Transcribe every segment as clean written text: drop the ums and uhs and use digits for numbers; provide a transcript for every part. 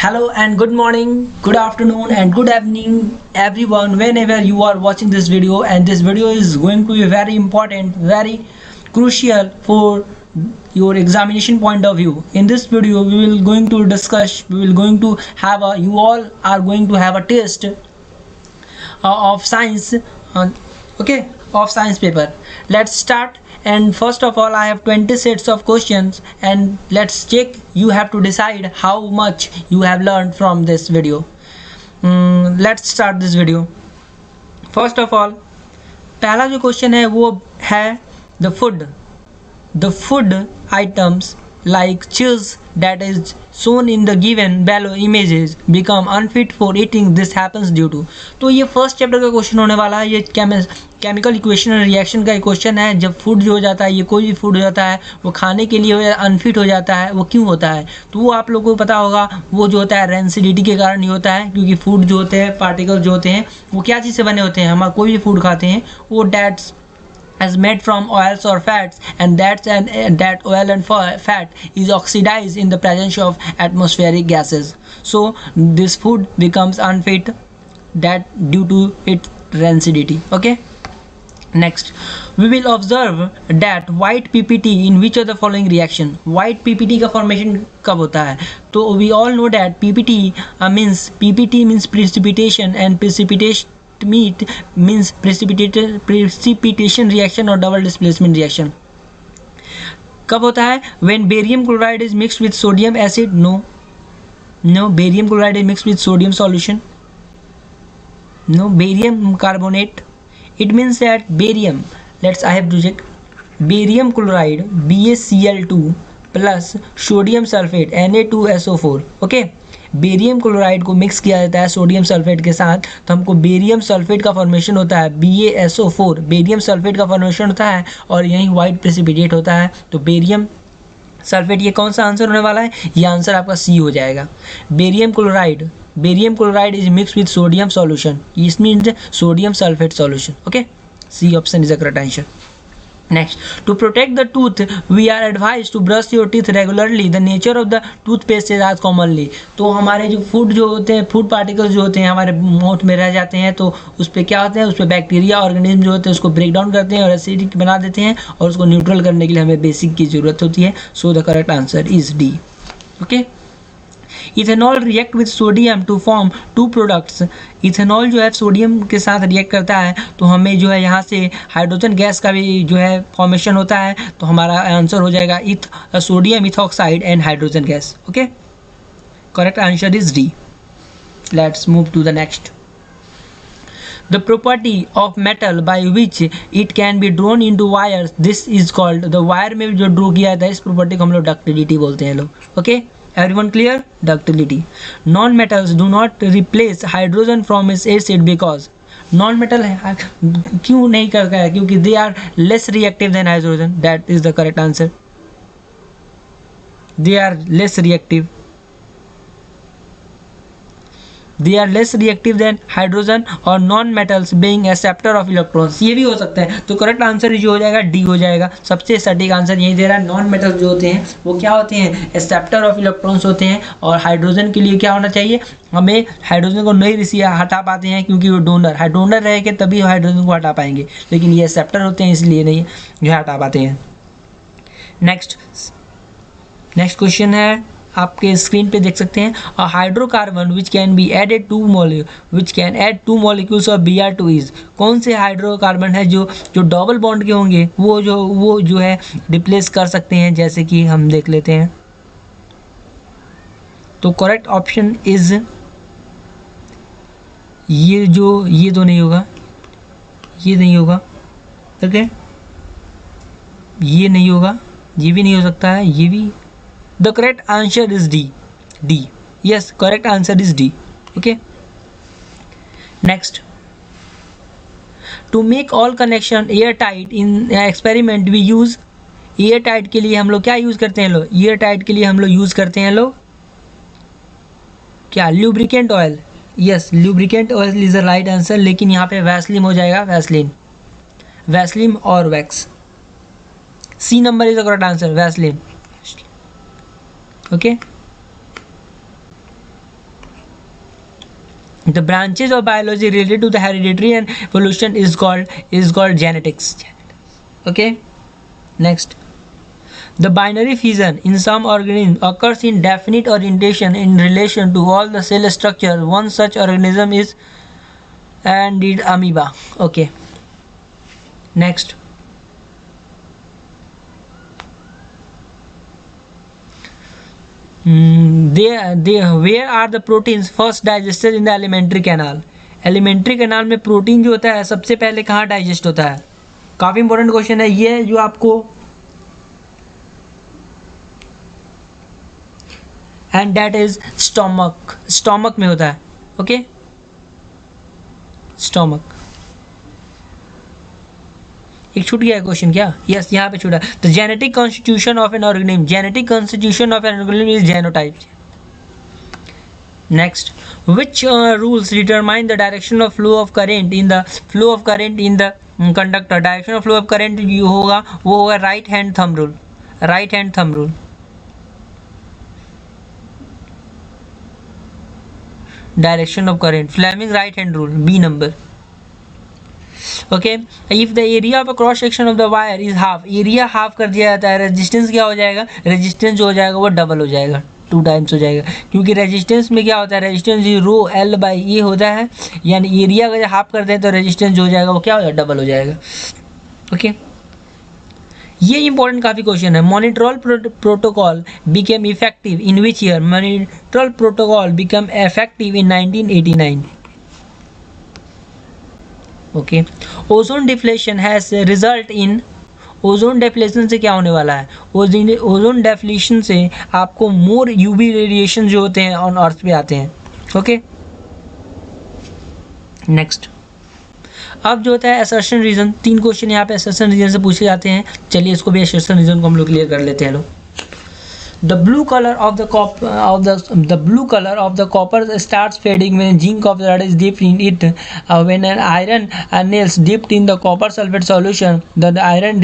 Hello and good morning, good afternoon and good evening everyone whenever you are watching this video, and this video is going to be very important, very crucial for your examination point of view. In this video we will going to discuss, we will going to have a, you all are going to have a test of science, okay, of science paper. Let's start. And first of all, I have 20 sets of questions, and let's check. You have to decide how much you have learned from this video. Let's start this video. First of all, पहला जो question है वो है the food items like cheese that is shown in the given below images become unfit for eating. This happens due to. तो ये first chapter का question होने वाला है. ये केमिकल इक्वेशन और रिएक्शन का क्वेश्चन है. जब फूड जो हो जाता है, ये कोई भी फूड हो जाता है, वो खाने के लिए अनफिट हो जाता है, वो क्यों होता है? तो वो आप लोगों को पता होगा, वो जो होता है रेंसिडिटी के कारण ही होता है. क्योंकि फूड जो होते हैं, पार्टिकल जो होते हैं, वो क्या चीज़ से बने होते हैं? हम कोई भी फूड खाते हैं वो dates as made from oils or fats, and that oil and fat is oxidized in the presence of atmospheric gases. So this food becomes unfit that due to its rancidity. Okay, next we will observe that white ppt in which of the following reaction. White ppt का formation कब होता है? तो we all know that ppt means precipitation, and means precipitation reaction or double displacement reaction. कब होता है? when barium chloride is mixed with sodium acid. No, barium chloride is mixed with sodium solution. No, barium carbonate. It means that barium, I have to check. Barium chloride BaCl2 plus sodium sulfate Na2SO4. okay, barium chloride को mix किया जाता है sodium sulphate के साथ, तो हमको barium sulphate का formation होता है BaSO4. बेरियम सल्फेट का फॉर्मेशन होता है और यही वाइट प्रेसिपिटेट होता है. तो बेरियम सल्फेट, ये कौन सा आंसर होने वाला है? ये आंसर आपका सी हो जाएगा. Barium chloride is mix with sodium solution. इस means sodium sulphate solution. Okay, C option is the correct answer. Next, to protect the tooth, we are advised to brush your teeth regularly. The nature of the toothpaste is as commonly. तो हमारे जो food जो होते हैं, food particles जो होते हैं हमारे माउथ में रह जाते हैं, तो उस पर क्या होते हैं? उस पर बैक्टीरिया ऑर्गेनिज्म जो होते हैं उसको ब्रेक डाउन करते हैं और एसिडिक बना देते हैं, और उसको न्यूट्रल करने के लिए हमें बेसिक की ज़रूरत होती है. So the correct answer is D. Okay, ethanol react with sodium to form two products. Ethanol जो है सोडियम के साथ रिएक्ट करता है, तो हमें जो है यहाँ से हाइड्रोजन गैस का भी जो है फॉर्मेशन होता है. तो हमारा आंसर हो जाएगा sodium ethoxide and hydrogen gas. Okay, correct answer is D. Let's move to the next. The property of metal by which it can be drawn into wires, this is called, the wire में जो draw किया जाता है इस property को हम लोग ductility बोलते हैं लोग. Okay, everyone clear? Ductility. Non-metals do not replace hydrogen from its acid because non-metal क्यों नहीं करता है? क्योंकि they are less reactive than hydrogen. That is the correct answer. They are less reactive. They are less reactive than hydrogen or non-metals being acceptor of electrons. ये भी हो सकता है. तो करेक्ट आंसर जो हो जाएगा डी हो जाएगा. सबसे सटीक आंसर यही दे रहा है. नॉन मेटल्स जो होते हैं वो क्या होते हैं? एक्सेप्टर ऑफ इलेक्ट्रॉन्स होते हैं. और हाइड्रोजन के लिए क्या होना चाहिए? हमें हाइड्रोजन को नहीं हटा पाते हैं क्योंकि वो डोनर रहेंगे तभी हाइड्रोजन को हटा पाएंगे, लेकिन ये एक्सेप्टर होते हैं इसलिए नहीं जो हटा पाते हैं. नेक्स्ट क्वेश्चन है, आपके स्क्रीन पे देख सकते हैं. Hydrocarbon which can add two molecules of Br2 is. कौन से हाइड्रोकार्बन है जो डबल बॉन्ड के होंगे वो जो है रिप्लेस कर सकते हैं? जैसे कि हम देख लेते हैं. तो करेक्ट ऑप्शन इज ये तो नहीं होगा, ये नहीं होगा. ओके, ये नहीं होगा, ये भी नहीं हो सकता है, ये भी. The correct answer is D. Yes, correct answer is D. Okay. Next, to make all connection airtight in experiment we use airtight के लिए हम लोग क्या यूज़ करते हैं लोग? airtight के लिए हम लोग यूज़ करते हैं लोग क्या? lubricant oil. Yes, lubricant oil is the right answer. लेकिन यहाँ पे वैसलीन हो जाएगा. वैसलीन और wax. C number is the correct answer. Vaseline. Okay, The branches of biology related to the hereditary and evolution is called genetics. Okay, next. The binary fission in some organisms occurs in definite orientation in relation to all the cell structure. One such organism is indeed amoeba. Okay, next. Where are the proteins first digested in the alimentary canal? Alimentary canal में protein जो होता है सबसे पहले कहाँ digest होता है? काफ़ी इंपॉर्टेंट क्वेश्चन है ये, जो आपको एंड दैट इज स्टोमक में होता है. Okay, stomach. एक छूट गया है क्वेश्चन क्या? यस, यहाँ पे छूटा. The genetic constitution of an organism. Genetic constitution of an organism is genotype. Next. Which rules determine the direction of flow of current in the conductor? Direction of flow of current जो होगा वो होगा right hand thumb rule. Right hand thumb rule. Direction of current, Fleming right hand rule, B number. Okay, if the area of a cross section of the wire is half, area half कर दिया जाता है, resistance क्या हो जाएगा? Resistance जो हो जाएगा वो डबल हो जाएगा, 2 टाइम्स हो जाएगा. क्योंकि रेजिस्टेंस में क्या होता है? रेजिस्टेंस रो एल बाई ए होता है, यानी एरिया अगर हाफ कर दें तो रेजिस्टेंस जो हो जाएगा वो क्या हो जाएगा? डबल हो जाएगा. ओके, ये इंपॉर्टेंट काफ़ी क्वेश्चन है. Montreal protocol became effective in which year? Montreal protocol became effective in 1989. Okay. Ozone depletion has result in. Ozone depletion से क्या होने वाला है? ओजोन डेफ्लेशन से आपको मोर यूवी रेडिएशन जो होते हैं ऑन अर्थ पे आते हैं. Okay, next. अब जो होता है असर्शन रीजन. 3 क्वेश्चन यहाँ पे असर्शन रीजन से पूछे जाते हैं. चलिए इसको भी असर्शन रीजन को हम लोग क्लियर कर लेते हैं. लोग. The blue color of the copper starts fading when zinc oxide is dipped in it. When an iron nails dipped in the copper sulfate solution, the iron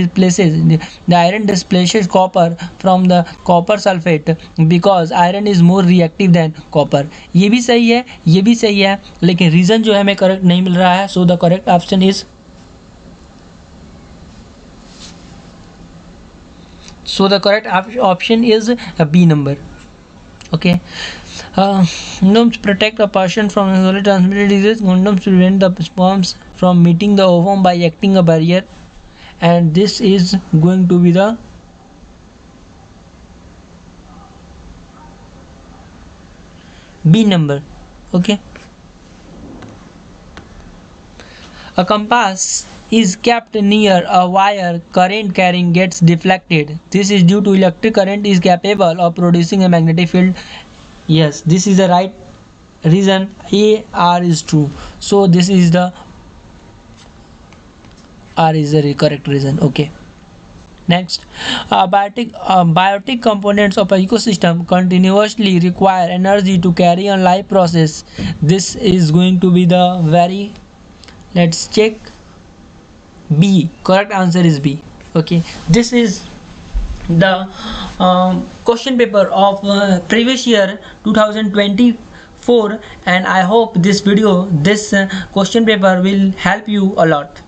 displaces copper from the copper sulfate because iron is more reactive than copper. ये भी सही है, ये भी सही है, लेकिन reason जो है हमें करेक्ट नहीं मिल रहा है. So the correct option is So the correct option is B number. Okay. Condoms protect a person from sexually transmitted disease. Condoms prevent the sperms from meeting the ovum by acting a barrier, and this is going to be the B number. Okay. A compass is kept near a wire. Current carrying gets deflected. This is due to electric current is capable of producing a magnetic field. Yes, this is the right reason. A, R is true. So this is the R is the correct reason. Okay. Next, biotic components of an ecosystem continuously require energy to carry on life process. This is going to be the very. Let's check. B. Correct answer is B. Okay, this is the question paper of previous year 2024, and I hope this question paper will help you a lot.